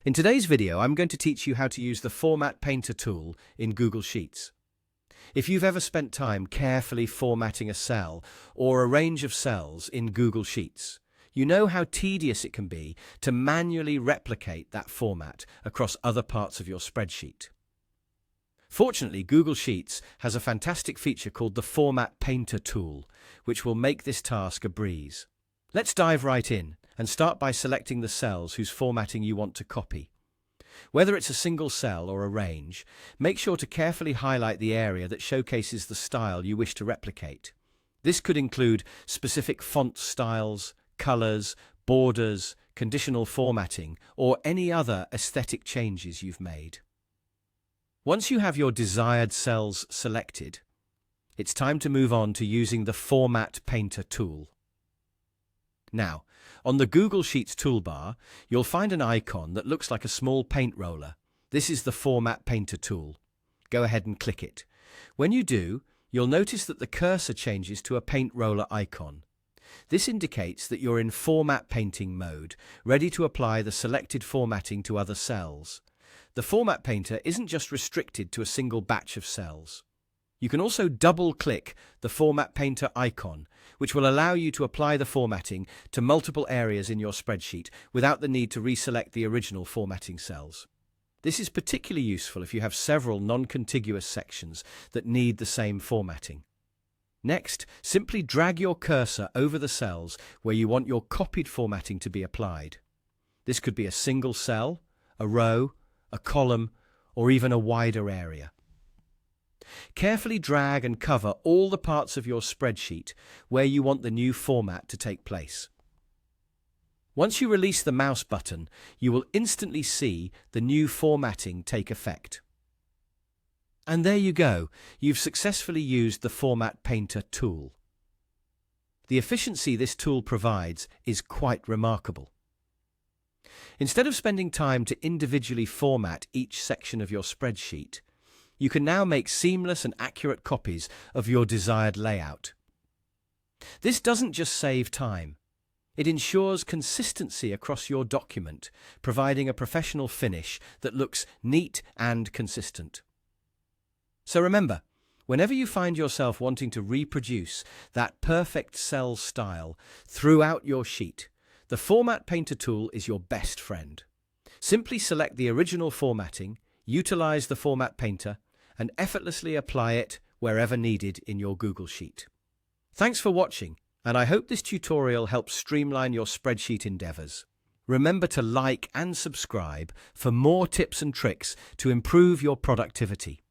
In today's video, I'm going to teach you how to use the Format Painter tool in Google Sheets. If you've ever spent time carefully formatting a cell or a range of cells in Google Sheets, you know how tedious it can be to manually replicate that format across other parts of your spreadsheet. Fortunately, Google Sheets has a fantastic feature called the Format Painter tool, which will make this task a breeze. Let's dive right in and start by selecting the cells whose formatting you want to copy. Whether it's a single cell or a range, make sure to carefully highlight the area that showcases the style you wish to replicate. This could include specific font styles, colors, borders, conditional formatting, or any other aesthetic changes you've made. Once you have your desired cells selected, it's time to move on to using the Format Painter tool. Now, on the Google Sheets toolbar, you'll find an icon that looks like a small paint roller. This is the Format Painter tool. Go ahead and click it. When you do, you'll notice that the cursor changes to a paint roller icon. This indicates that you're in format painting mode, ready to apply the selected formatting to other cells. The Format Painter isn't just restricted to a single batch of cells. You can also double-click the Format Painter icon, which will allow you to apply the formatting to multiple areas in your spreadsheet without the need to reselect the original formatting cells. This is particularly useful if you have several non-contiguous sections that need the same formatting. Next, simply drag your cursor over the cells where you want your copied formatting to be applied. This could be a single cell, a row, a column, or even a wider area. Carefully drag and cover all the parts of your spreadsheet where you want the new format to take place. Once you release the mouse button, you will instantly see the new formatting take effect. And there you go, you've successfully used the Format Painter tool. The efficiency this tool provides is quite remarkable. Instead of spending time to individually format each section of your spreadsheet, you can now make seamless and accurate copies of your desired layout. This doesn't just save time. It ensures consistency across your document, providing a professional finish that looks neat and consistent. So remember, whenever you find yourself wanting to reproduce that perfect cell style throughout your sheet, the Format Painter tool is your best friend. Simply select the original formatting, utilize the Format Painter, and effortlessly apply it wherever needed in your Google Sheet. Thanks for watching, and I hope this tutorial helps streamline your spreadsheet endeavors. Remember to like and subscribe for more tips and tricks to improve your productivity.